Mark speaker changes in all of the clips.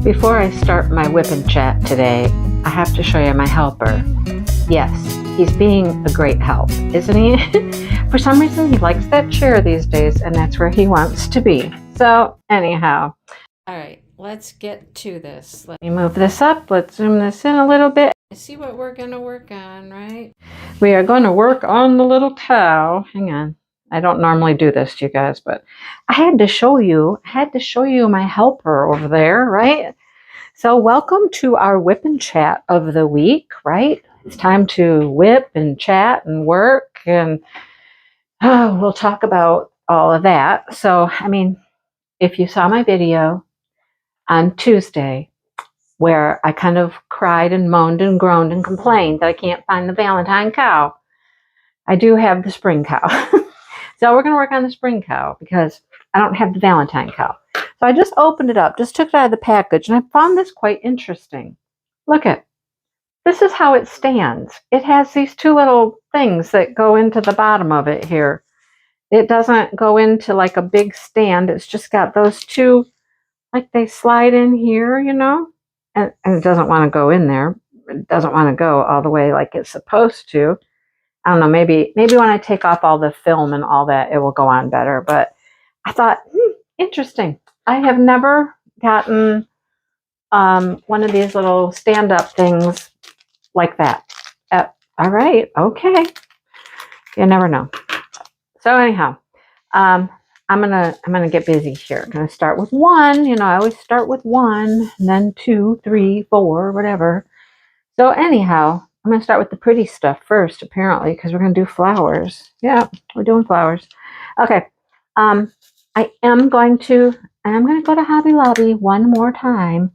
Speaker 1: Before I start my whip and chat today, I have to show you my helper. Yes, he's being a great help, isn't he? For some reason, he likes that chair these days, and that's where he wants to be. So, anyhow. All right, let's get to this. Let me move this up. Let's zoom this in a little bit. See what we're going to work on, right? We are going to work on the little cow. Hang on. I don't normally do this to you guys, but I had to show you my helper over there, right? So welcome to our whip and chat of the week, right? It's time to whip and chat and work, and we'll talk about all of that. So, I mean, if you saw my video on Tuesday where I kind of cried and moaned and groaned and complained that I can't find the Valentine cow, I do have the spring cow. So we're going to work on the spring cow because I don't have the Valentine cow. So I just opened it up, just took it out of the package, and I found this quite interesting. Look at, this is how it stands. It has these two little things that go into the bottom of it here. It doesn't go into like a big stand. It's just got those two, like they slide in here, you know, and it doesn't want to go in there. It doesn't want to go all the way like it's supposed to. I don't know, maybe when I take off all the film and all that, it will go on better. But I thought, interesting. I have never gotten one of these little stand-up things like that. All right, okay. You never know. So anyhow, I'm gonna get busy here. I'm gonna start with one. You know, I always start with one, and then 2, 3, 4, whatever. So anyhow, I'm going to start with the pretty stuff first, apparently, because we're going to do flowers. Yeah, we're doing flowers. Okay. I'm going to go to Hobby Lobby one more time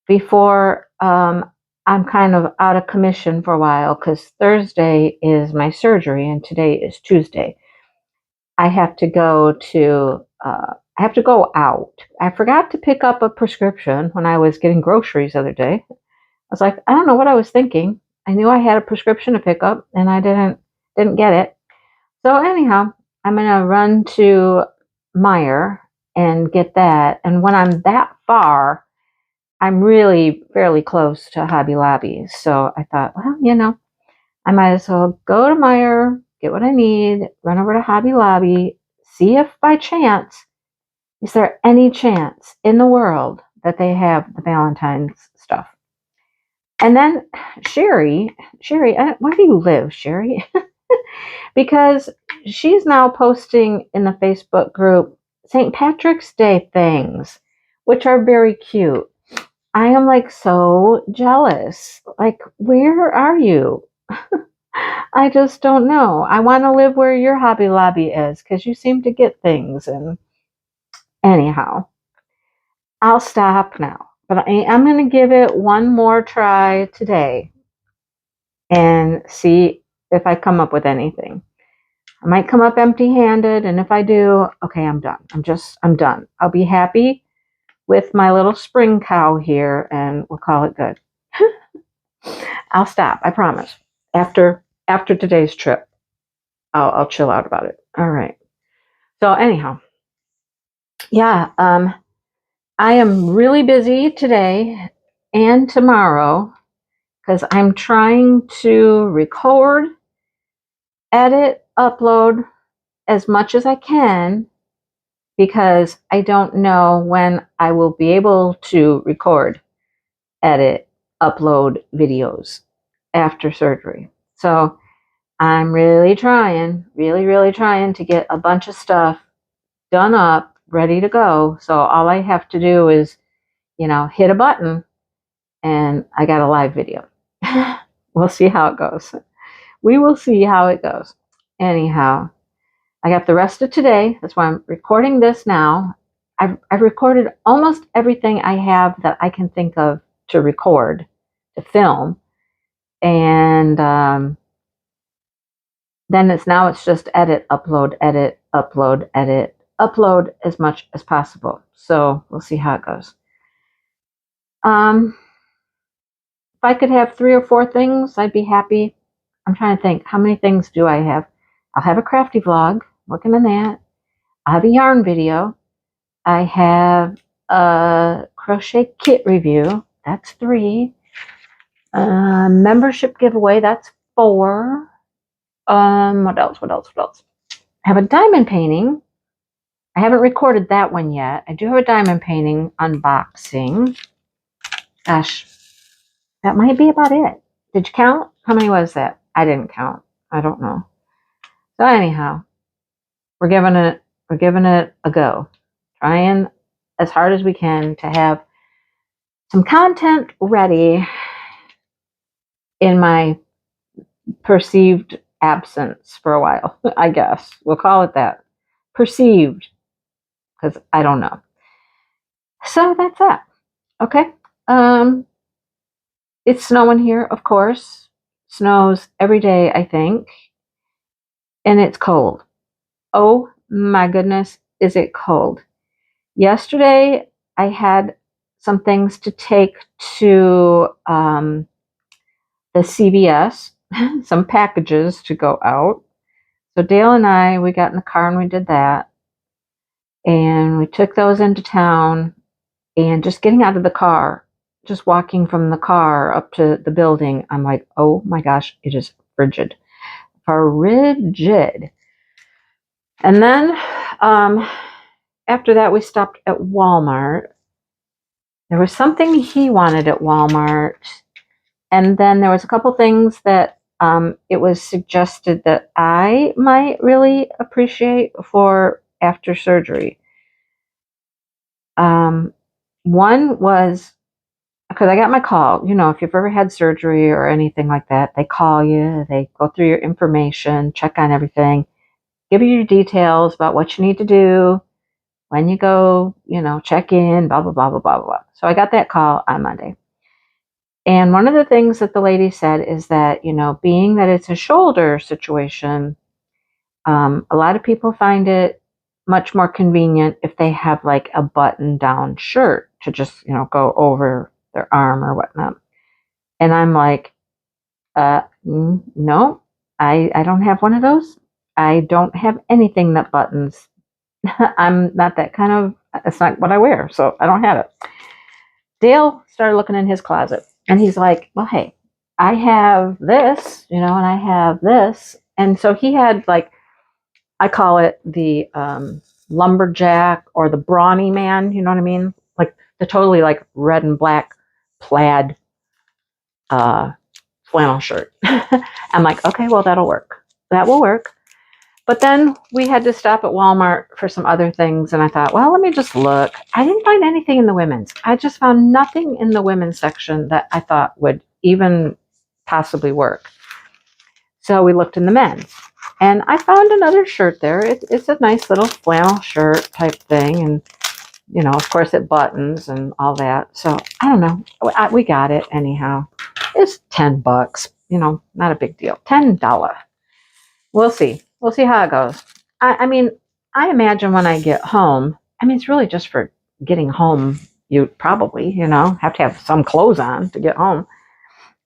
Speaker 1: before I'm kind of out of commission for a while, because Thursday is my surgery and today is Tuesday. I have to go out. I forgot to pick up a prescription when I was getting groceries the other day. I was like, I don't know what I was thinking. I knew I had a prescription to pick up, and I didn't get it. So anyhow, I'm going to run to Meijer and get that. And when I'm that far, I'm really fairly close to Hobby Lobby. So I thought, well, you know, I might as well go to Meijer, get what I need, run over to Hobby Lobby, see if by chance, is there any chance in the world that they have the Valentine's stuff. And then Sherry, where do you live, Sherry? Because she's now posting in the Facebook group St. Patrick's Day things, which are very cute. I am like so jealous. Like, where are you? I just don't know. I want to live where your Hobby Lobby is because you seem to get things. And anyhow, I'll stop now. But I'm going to give it one more try today and see if I come up with anything. I might come up empty-handed, and if I do, okay, I'm done. I'm done. I'll be happy with my little spring cow here, and we'll call it good. I'll stop, I promise. After today's trip, I'll chill out about it. All right. So anyhow, yeah, I am really busy today and tomorrow because I'm trying to record, edit, upload as much as I can because I don't know when I will be able to record, edit, upload videos after surgery. So I'm really trying to get a bunch of stuff done up, ready to go. So all I have to do is, you know, hit a button and I got a live video. We'll see how it goes. We will see how it goes. Anyhow, I got the rest of today. That's why I'm recording this now. I've recorded almost everything I have that I can think of to record, to film. And then it's just edit, upload, edit, upload as much as possible. So we'll see how it goes. If I could have 3 or 4 things, I'd be happy. I'm trying to think, how many things do I have? I'll have a crafty vlog, working on that. I have a yarn video. I have a crochet kit review. That's 3. Membership giveaway. That's 4. What else? I have a diamond painting. I haven't recorded that one yet. I do have a diamond painting unboxing. Gosh, that might be about it. Did you count? How many was that? I didn't count. I don't know. So anyhow, we're giving it a go. Trying as hard as we can to have some content ready in my perceived absence for a while, I guess. We'll call it that. Perceived, because I don't know. So that's that. Okay. It's snowing here, of course. Snows every day, I think. And it's cold. Oh my goodness, is it cold. Yesterday, I had some things to take to the CVS, some packages to go out. So Dale and I, we got in the car and we did that. And we took those into town. And just getting out of the car, just walking from the car up to the building, I'm like, oh my gosh, it is frigid. Frigid. And then after that, we stopped at Walmart. There was something he wanted at Walmart. And then there was a couple things that it was suggested that I might really appreciate for after surgery. One was, because I got my call, you know, if you've ever had surgery or anything like that, they call you, they go through your information, check on everything, give you your details about what you need to do, when you go, you know, check in, blah, blah, blah, blah, blah, blah. So I got that call on Monday. And one of the things that the lady said is that, you know, being that it's a shoulder situation, a lot of people find it much more convenient if they have like a button-down shirt to just, you know, go over their arm or whatnot. And I'm like, no, I don't have one of those. I don't have anything that buttons. I'm not that kind of, it's not what I wear, so I don't have it. Dale started looking in his closet, and he's like, well, hey, I have this, you know, and I have this. And so he had like, I call it the lumberjack or the brawny man, you know what I mean? Like the totally like red and black plaid flannel shirt. I'm like, okay, well, that'll work. That will work. But then we had to stop at Walmart for some other things, and I thought, well, let me just look. I didn't find anything in the women's. I just found nothing in the women's section that I thought would even possibly work. So we looked in the men's. And I found another shirt there. It's a nice little flannel shirt type thing. And, you know, of course it buttons and all that. So I don't know. We got it anyhow. It's $10, you know, not a big deal. $10. We'll see. We'll see how it goes. I mean, I imagine when I get home, I mean, it's really just for getting home. You probably, you know, have to have some clothes on to get home.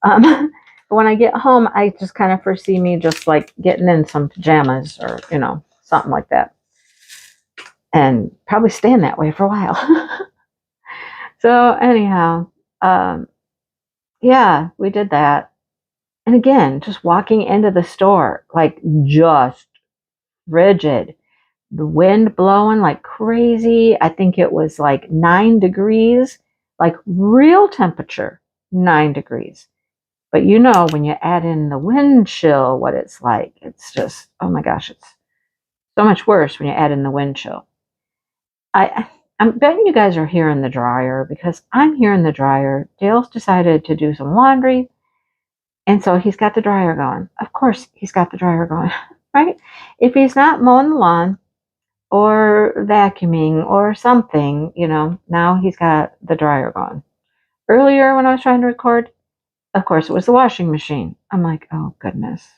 Speaker 1: But when I get home, I just kind of foresee me just like getting in some pajamas or, you know, something like that. And probably staying that way for a while. So anyhow, yeah, we did that. And again, just walking into the store, like just rigid. The wind blowing like crazy. I think it was like 9 degrees, like real temperature, 9 degrees. But you know, when you add in the wind chill, what it's like, it's just, oh my gosh, it's so much worse when you add in the wind chill. I'm betting you guys are here in the dryer because I'm here in the dryer. Dale's decided to do some laundry. And so he's got the dryer going. Of course, he's got the dryer going, right? If he's not mowing the lawn or vacuuming or something, you know, now he's got the dryer going. Earlier when I was trying to record, of course, it was the washing machine. I'm like, oh, goodness.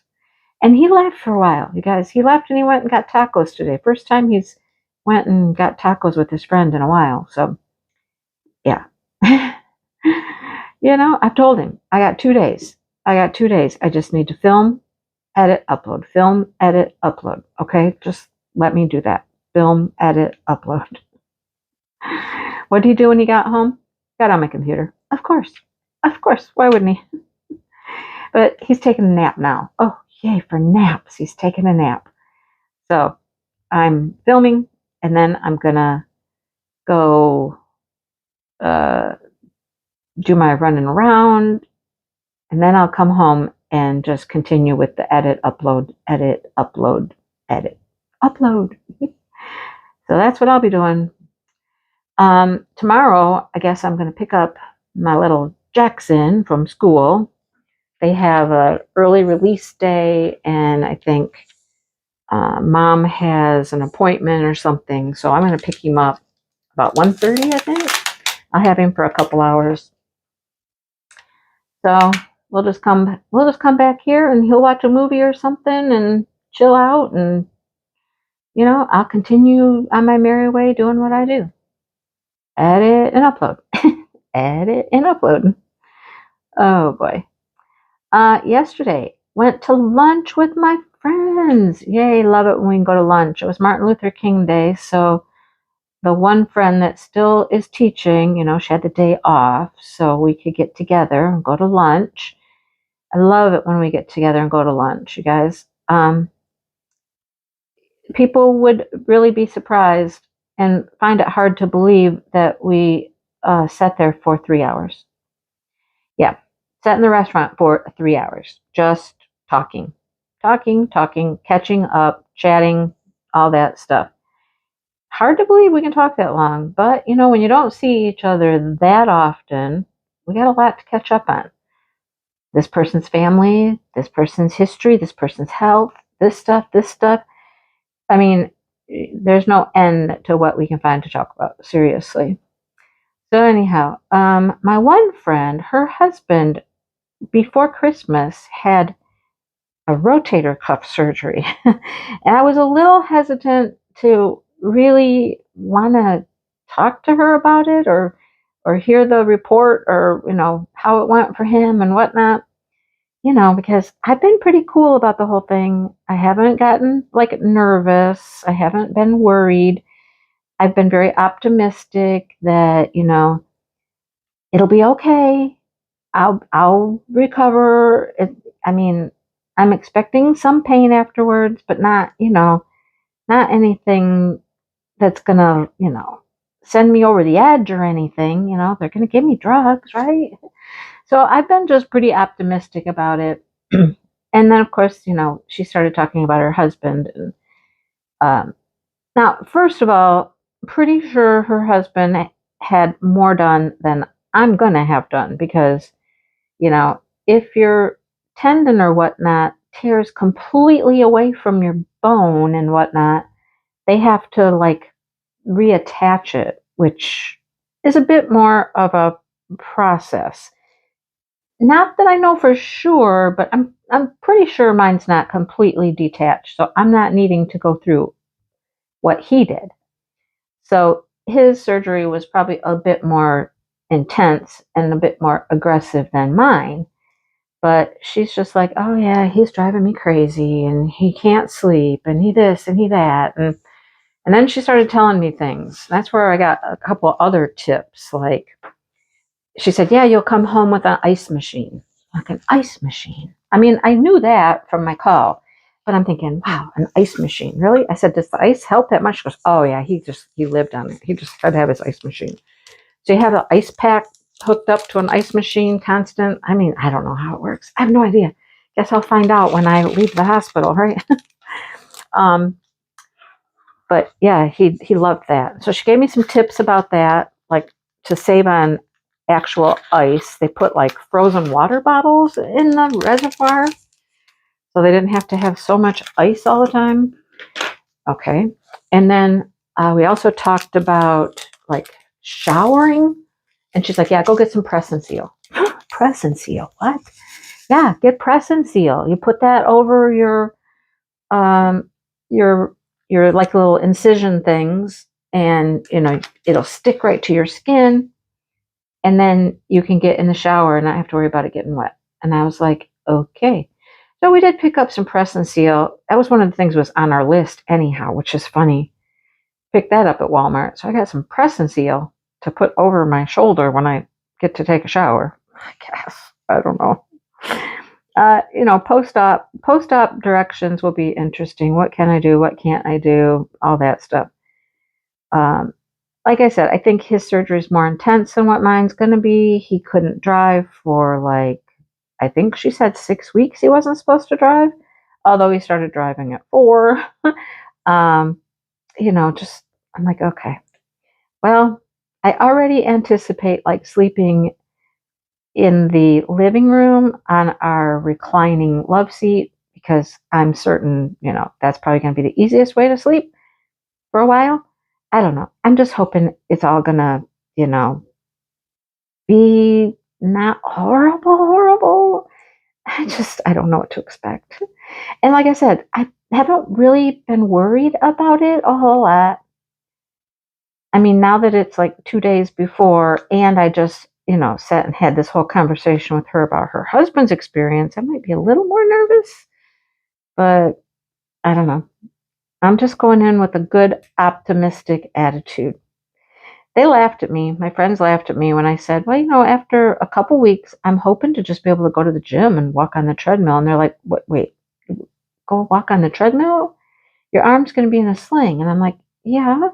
Speaker 1: And he left for a while, you guys. He left and he went and got tacos today. First time he's went and got tacos with his friend in a while. So, yeah. You know, I've told him, I got 2 days. I just need to film, edit, upload. Film, edit, upload. Okay? Just let me do that. Film, edit, upload. What did he do when he got home? got on my computer. Of course. Of course. Why wouldn't he? But he's taking a nap now. Oh, yay for naps. He's taking a nap. So I'm filming, and then I'm going to go do my running around, and then I'll come home and just continue with the edit, upload, edit, upload, edit, upload. So that's what I'll be doing. Tomorrow, I guess I'm going to pick up my little Jackson from school. They have an early release day, and I think Mom has an appointment or something. So I'm going to pick him up about 1:30, I think. I'll have him for a couple hours. So we'll just come back here, and he'll watch a movie or something and chill out, and I'll continue on my merry way doing what I do. Edit and upload. Edit and upload. Oh boy. Yesterday went to lunch with my friends. Yay, love it when we can go to lunch. It was Martin Luther King Day, so the one friend that still is teaching, she had the day off, so we could get together and go to lunch. I love it when we get together and go to lunch, you guys. People would really be surprised and find it hard to believe that we sat there for 3 hours. Yeah, sat in the restaurant for 3 hours, just talking, catching up, chatting, all that stuff. Hard to believe we can talk that long, but when you don't see each other that often, we got a lot to catch up on. This person's family, this person's history, this person's health, this stuff. I mean, there's no end to what we can find to talk about, seriously. So anyhow, my one friend, her husband, before Christmas, had a rotator cuff surgery. And I was a little hesitant to really want to talk to her about it or hear the report or, how it went for him and whatnot. Because I've been pretty cool about the whole thing. I haven't gotten nervous. I haven't been worried. I've been very optimistic that, it'll be okay. I'll recover. I'm expecting some pain afterwards, but not anything that's gonna, send me over the edge or anything. They're gonna give me drugs, right? So I've been just pretty optimistic about it. And then, of course, she started talking about her husband. And, now, first of all, pretty sure her husband had more done than I'm going to have done because, if your tendon or whatnot tears completely away from your bone and whatnot, they have to reattach it, which is a bit more of a process. Not that I know for sure, but I'm pretty sure mine's not completely detached, so I'm not needing to go through what he did. So his surgery was probably a bit more intense and a bit more aggressive than mine. But she's just like, oh yeah, he's driving me crazy and he can't sleep and he this and he that. And then she started telling me things. That's where I got a couple other tips. She said, yeah, you'll come home with an ice machine. Like an ice machine. I mean, I knew that from my call, but I'm thinking, wow, an ice machine. Really? I said, does the ice help that much? She goes, oh yeah, he lived on it. He just had to have his ice machine. So you have an ice pack hooked up to an ice machine constant. I mean, I don't know how it works. I have no idea. Guess I'll find out when I leave the hospital, right? But yeah, he loved that. So she gave me some tips about that, like to save on actual ice. They put frozen water bottles in the reservoir so they didn't have to have so much ice all the time. Okay. And then we also talked about showering. And she's like, yeah, go get some Press and Seal. Press and Seal? What? Yeah, get Press and Seal. You put that over your little incision things, and it'll stick right to your skin, and then you can get in the shower and not have to worry about it getting wet. And I was like, okay. So we did pick up some Press and Seal. That was one of the things that was on our list anyhow, which is funny. Picked that up at Walmart. So I got some Press and Seal to put over my shoulder when I get to take a shower, I guess. I don't know. Post-op directions will be interesting. What can I do? What can't I do? All that stuff. Um, like I said, I think his surgery is more intense than what mine's going to be. He couldn't drive for I think she said 6 weeks he wasn't supposed to drive, although he started driving at 4. um, I'm like, okay, well, I already anticipate sleeping in the living room on our reclining love seat because I'm certain, that's probably going to be the easiest way to sleep for a while. I don't know. I'm just hoping it's all going to, be not horrible. I don't know what to expect. And like I said, I haven't really been worried about it a whole lot. I mean, now that it's 2 days before, and I just, sat and had this whole conversation with her about her husband's experience, I might be a little more nervous, but I don't know. I'm just going in with a good, optimistic attitude. They laughed at me. My friends laughed at me when I said, well, after a couple weeks, I'm hoping to just be able to go to the gym and walk on the treadmill. And they're like, what, wait, go walk on the treadmill? Your arm's going to be in a sling. And I'm like, yeah.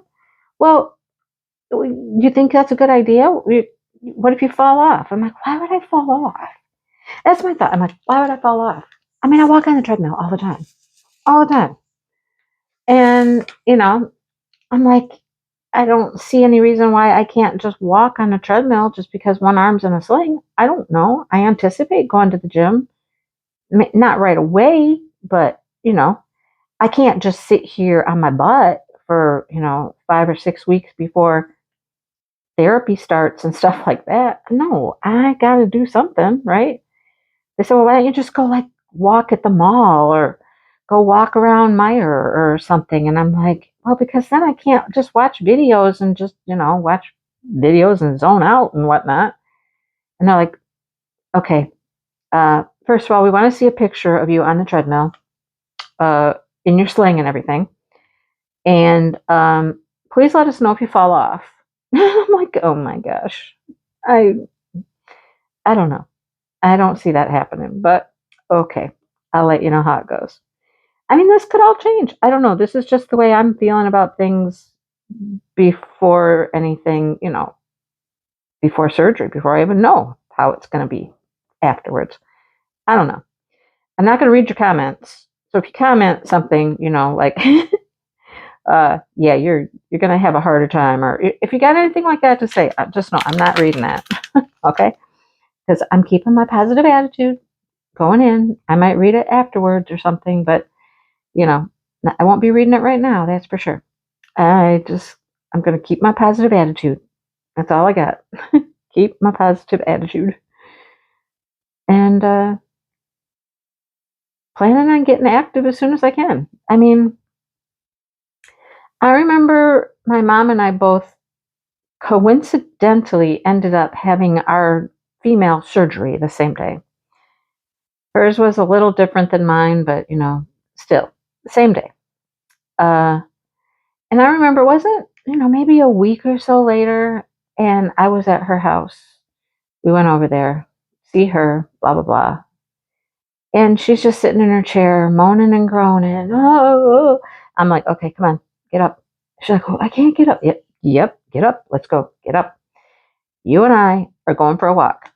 Speaker 1: Well, you think that's a good idea? What if you fall off? I'm like, why would I fall off? That's my thought. I'm like, why would I fall off? I mean, I walk on the treadmill all the time. All the time. And, I'm like, I don't see any reason why I can't just walk on a treadmill just because one arm's in a sling. I don't know. I anticipate going to the gym. Not right away, but, I can't just sit here on my butt for, 5 or 6 weeks before therapy starts and stuff like that. No, I got to do something, right? They said, well, why don't you just go walk at the mall or go walk around Meyer or something? And I'm like, well, because then I can't just watch videos and just, watch videos and zone out and whatnot. And they're like, okay, first of all, we want to see a picture of you on the treadmill, in your sling and everything. And please let us know if you fall off. I'm like, oh my gosh. I don't know. I don't see that happening, but okay. I'll let you know how it goes. I mean, this could all change. I don't know. This is just the way I'm feeling about things before anything, before surgery, before I even know how it's going to be afterwards. I don't know. I'm not going to read your comments. So if you comment something, yeah, you're going to have a harder time. Or if you got anything like that to say, just know I'm not reading that. Okay? Because I'm keeping my positive attitude going in. I might read it afterwards or something, but I won't be reading it right now, that's for sure. I'm going to keep my positive attitude. That's all I got. Keep my positive attitude. And planning on getting active as soon as I can. I mean, I remember my mom and I both coincidentally ended up having our female surgery the same day. Hers was a little different than mine, but, still, same day. And I remember, wasn't, maybe a week or so later, and I was at her house. We went over there, see her, blah, blah, blah. And she's just sitting in her chair, moaning and groaning. Oh, I'm like, okay, come on, get up. She's like, oh, I can't get up. Yep, get up. Let's go. Get up. You and I are going for a walk.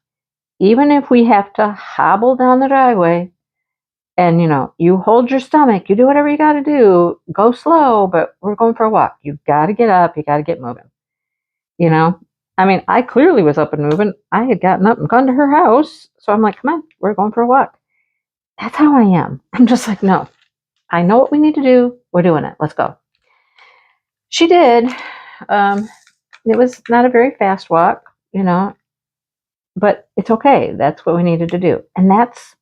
Speaker 1: Even if we have to hobble down the driveway and, you hold your stomach, you do whatever you got to do, go slow, but we're going for a walk. You got to get up. You got to get moving. I mean, I clearly was up and moving. I had gotten up and gone to her house. So I'm like, come on, we're going for a walk. That's how I am. I'm just like, no, I know what we need to do. We're doing it. Let's go. She did. It was not a very fast walk, but it's okay. That's what we needed to do. And that's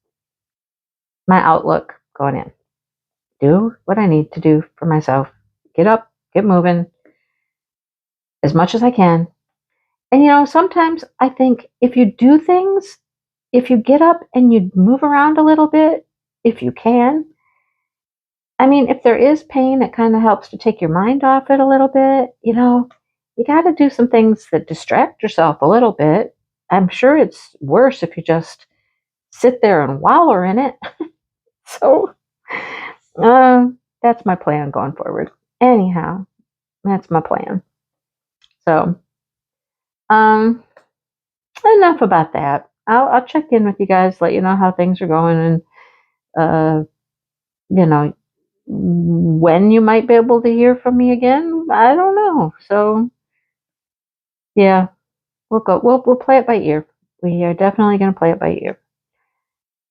Speaker 1: my outlook going in. Do what I need to do for myself. Get up, get moving as much as I can. And, sometimes I think if you do things, if you get up and you move around a little bit, if you can, I mean, if there is pain, it kind of helps to take your mind off it a little bit. You got to do some things that distract yourself a little bit. I'm sure it's worse if you just sit there and wallow in it. So, that's my plan going forward. Anyhow, that's my plan. So, enough about that. I'll check in with you guys, let you know how things are going, and you know, when you might be able to hear from me again. I don't know. So, yeah, we'll play it by ear. We are definitely going to play it by ear.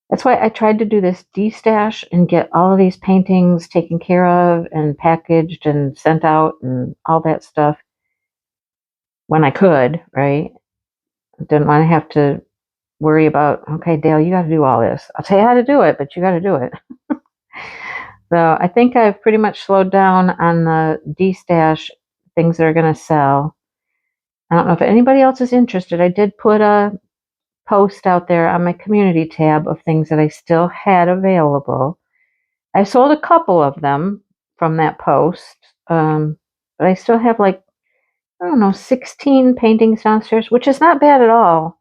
Speaker 1: That's why I tried to do this de-stash and get all of these paintings taken care of and packaged and sent out and all that stuff when I could, right? I didn't want to have to worry about, okay, Dale, you got to do all this. I'll tell you how to do it, but you got to do it. So I think I've pretty much slowed down on the de-stash things that are going to sell. I don't know if anybody else is interested. I did put a post out there on my community tab of things that I still had available. I sold a couple of them from that post, but I still have like, I don't know, 16 paintings downstairs, which is not bad at all,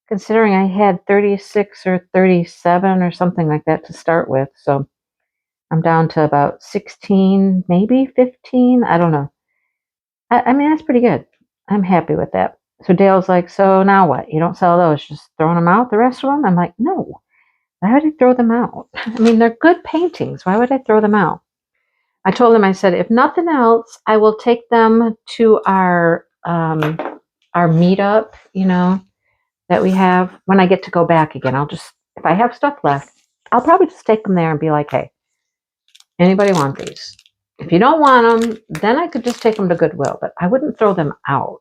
Speaker 1: considering I had 36 or 37 or something like that to start with. So I'm down to about 16, maybe 15. I don't know. I mean, that's pretty good. I'm happy with that. So Dale's like, so now what? You don't sell those, just throwing them out, the rest of them? I'm like, no. Why would I throw them out? I mean, they're good paintings. Why would I throw them out? I told him, I said, if nothing else, I will take them to our meetup, that we have when I get to go back again. I'll just, if I have stuff left, I'll probably just take them there and be like, hey, anybody want these? If you don't want them, then I could just take them to Goodwill, but I wouldn't throw them out.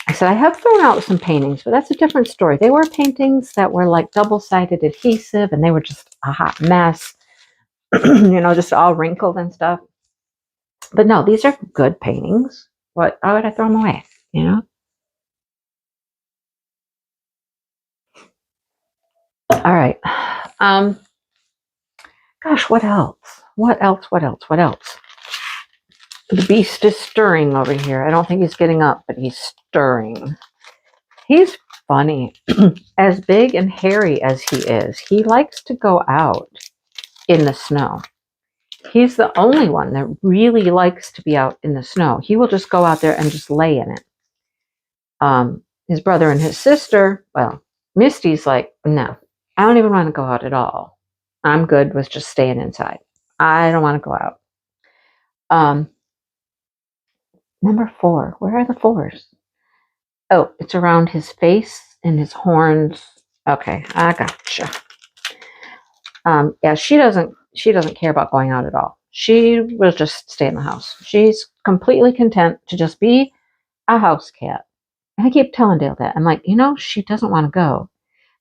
Speaker 1: I said, I have thrown out some paintings, but that's a different story. They were paintings that were like double-sided adhesive, and they were just a hot mess, just all wrinkled and stuff. But no, these are good paintings. Why would I throw them away, All right. Gosh, what else? What else? The beast is stirring over here. I don't think he's getting up, but he's stirring. He's funny. As big and hairy as he is, he likes to go out in the snow. He's the only one that really likes to be out in the snow. He will just go out there and just lay in it. His brother and his sister, well, Misty's like, no, I don't even want to go out at all. I'm good with just staying inside. I don't want to go out. Number 4. Where are the 4s? Oh, it's around his face and his horns. Okay, I gotcha. Yeah, she doesn't care about going out at all. She will just stay in the house. She's completely content to just be a house cat. And I keep telling Dale that. I'm like, she doesn't want to go.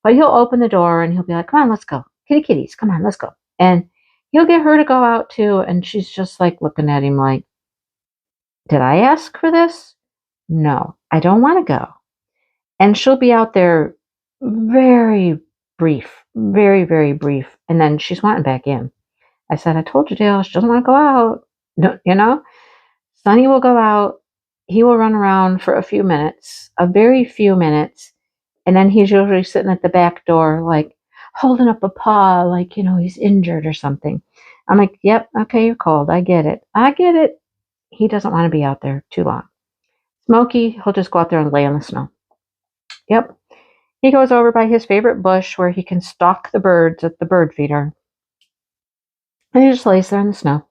Speaker 1: But he'll open the door and he'll be like, come on, let's go. Kitty kitties, come on, let's go. And he'll get her to go out too. And she's just like looking at him like, did I ask for this? No, I don't want to go. And she'll be out there very brief, very, very brief. And then she's wanting back in. I said, I told you, Dale, she doesn't want to go out. No, Sonny will go out. He will run around for a few minutes, a very few minutes. And then he's usually sitting at the back door, like holding up a paw, like, he's injured or something. I'm like, yep, okay, you're cold. I get it. He doesn't want to be out there too long. Smokey, he'll just go out there and lay in the snow. Yep. He goes over by his favorite bush where he can stalk the birds at the bird feeder. And he just lays there in the snow.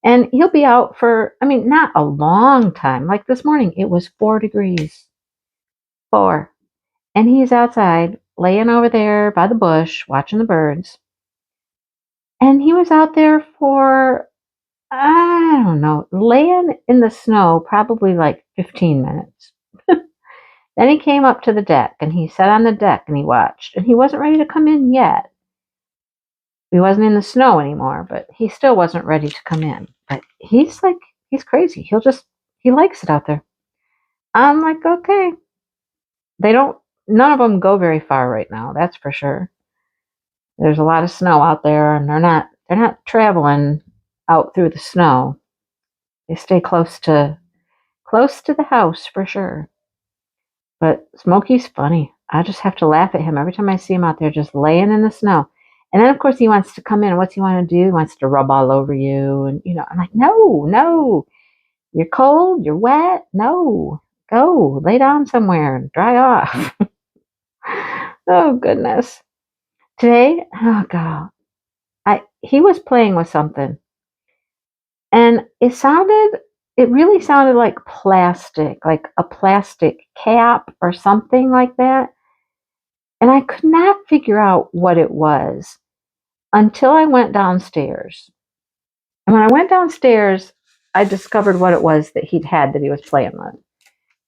Speaker 1: And he'll be out for, not a long time. Like this morning, it was 4 degrees. 4. And he's outside, laying over there by the bush, watching the birds. And he was out there for, I don't know, laying in the snow probably like 15 minutes. Then he came up to the deck, and he sat on the deck, and he watched. And he wasn't ready to come in yet. He wasn't in the snow anymore, but he still wasn't ready to come in. But he's crazy. He likes it out there. I'm like, okay. None of them go very far right now, that's for sure. There's a lot of snow out there, and they're not traveling out through the snow. They stay close to the house for sure. But Smokey's funny. I just have to laugh at him every time I see him out there just laying in the snow. And then, of course, he wants to come in. What's he want to do? He wants to rub all over you. And, I'm like, no, no. You're cold. You're wet. No. Go. Lay down somewhere and dry off. Oh, goodness. Today, oh, God. He was playing with something. And it really sounded like plastic, like a plastic cap or something like that. And I could not figure out what it was until I went downstairs. And when I went downstairs, I discovered what it was that he was playing with.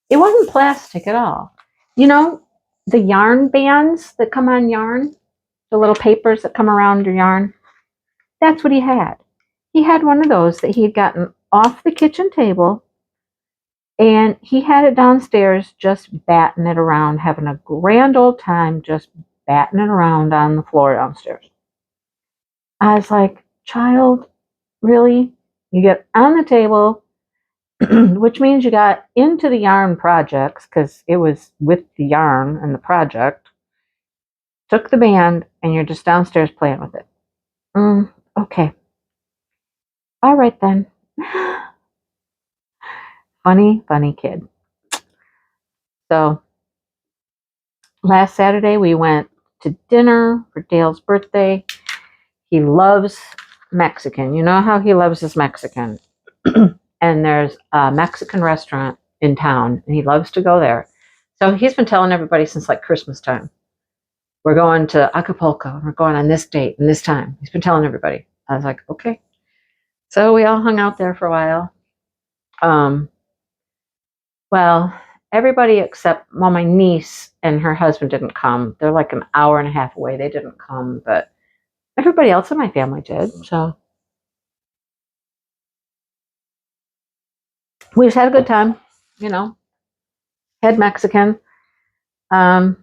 Speaker 1: It wasn't plastic at all. The yarn bands that come on yarn, the little papers that come around your yarn, that's what he had. He had one of those that he had gotten off the kitchen table, and he had it downstairs just batting it around, having a grand old time just batting it around on the floor downstairs. I was like, child, really? You get on the table, which means you got into the yarn projects because it was with the yarn and the project, took the band, and you're just downstairs playing with it. Okay. All right then. Funny, funny kid. So last Saturday we went to dinner for Dale's birthday. He loves Mexican. You know how he loves his Mexican. And there's a Mexican restaurant in town, and he loves to go there. So he's been telling everybody since like Christmas time, we're going to Acapulco, and we're going on this date and this time. He's been telling everybody. I was like, okay. So we all hung out there for a while. Well, everybody except, my niece and her husband didn't come. They're like an hour and a half away. They didn't come, but everybody else in my family did. So we just had a good time, had Mexican. I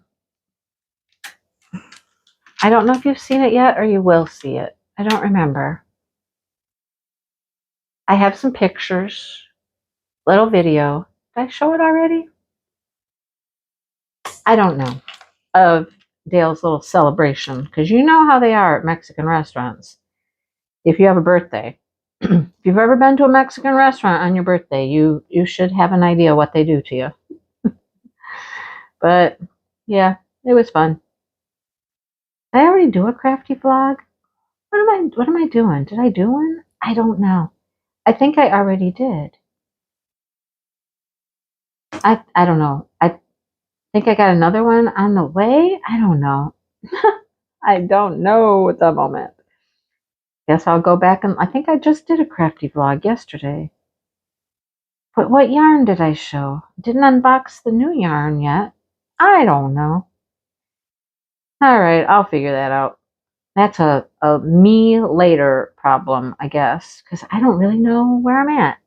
Speaker 1: don't know if you've seen it yet or you will see it. I don't remember. I have some pictures, little video. Did I show it already? I don't know. Of Dale's little celebration, because you know how they are at Mexican restaurants. If you have a birthday, if you've ever been to a Mexican restaurant on your birthday, you should have an idea what they do to you. But yeah, it was fun. Did I already do a crafty vlog? What am I doing? Did I do one? I don't know. I think I already did. I don't know. I think I got another one on the way. I don't know. I don't know at the moment. Guess I'll go back and I think I just did a crafty vlog yesterday. But what yarn did I show? Didn't unbox the new yarn yet. I don't know. All right, I'll figure that out. That's a me later problem, I guess, because I don't really know where I'm at.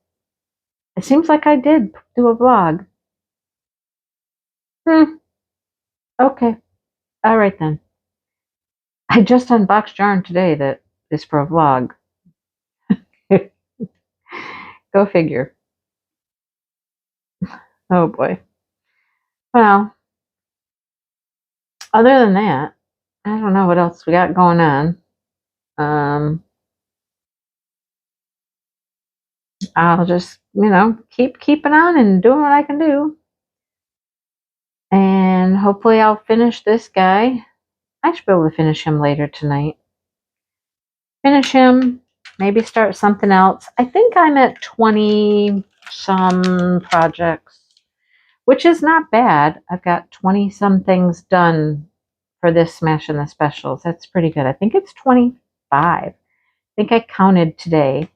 Speaker 1: It seems like I did do a vlog. Okay. All right then. I just unboxed yarn today that is for a vlog. Go figure. Oh boy. Well, other than that, I don't know what else we got going on. I'll just, keep keeping on and doing what I can do. And hopefully I'll finish this guy. I should be able to finish him later tonight. Finish him, maybe start something else. I think I'm at 20 some projects, which is not bad. I've got 20 some things done for this Smash and the Specials. That's pretty good. I think it's 25. I think I counted today.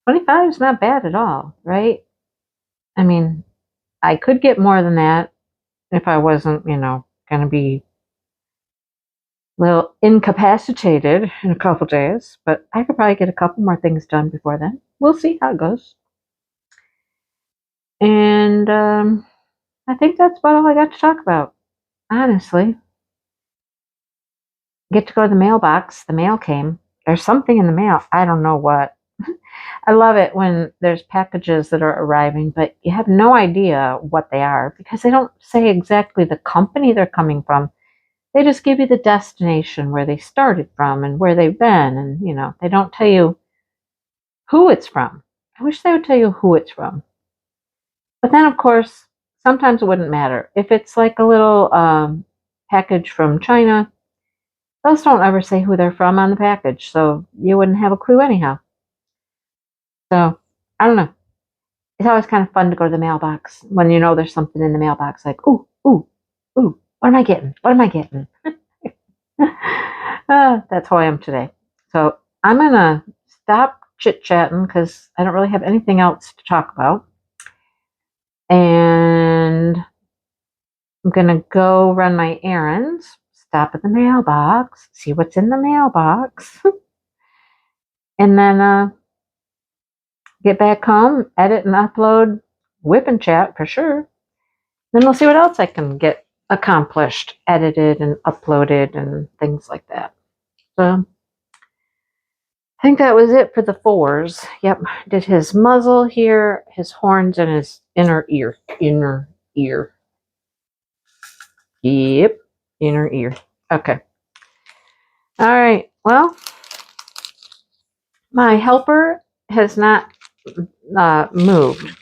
Speaker 1: 25 is not bad at all, right? I mean, I could get more than that if I wasn't, going to be a little incapacitated in a couple days. But I could probably get a couple more things done before then. We'll see how it goes. And I think that's about all I got to talk about, honestly. Get to go to the mailbox. The mail came. There's something in the mail. I don't know what. I love it when there's packages that are arriving, but you have no idea what they are because they don't say exactly the company they're coming from. They just give you the destination where they started from and where they've been, and they don't tell you who it's from. I wish they would tell you who it's from. But then, of course, sometimes it wouldn't matter. If it's like a little package from China, those don't ever say who they're from on the package, so you wouldn't have a clue anyhow. So, I don't know. It's always kind of fun to go to the mailbox when you know there's something in the mailbox like, ooh, ooh, ooh, what am I getting? What am I getting? That's how I am today. So I'm going to stop chit-chatting because I don't really have anything else to talk about. And I'm going to go run my errands, stop at the mailbox, see what's in the mailbox, and then get back home, edit and upload WIP and chat for sure. Then we'll see what else I can get accomplished, edited and uploaded and things like that. So I think that was it for the 4s. Yep, did his muzzle here, his horns, and his inner ear. Inner ear. Yep, inner ear. Okay. All right, well, my helper has not moved.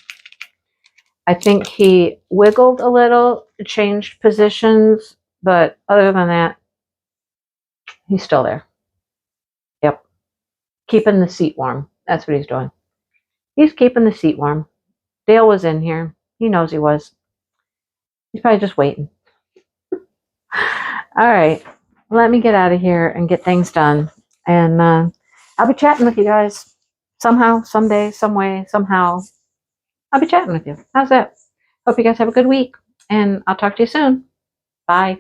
Speaker 1: I think he wiggled a little, changed positions, but other than that, he's still there. Yep. Keeping the seat warm. That's what he's doing. He's keeping the seat warm. Dale was in here. He knows he was. He's probably just waiting. All right. Let me get out of here and get things done. And I'll be chatting with you guys somehow, someday, some way, somehow. I'll be chatting with you. How's that? Hope you guys have a good week. And I'll talk to you soon. Bye.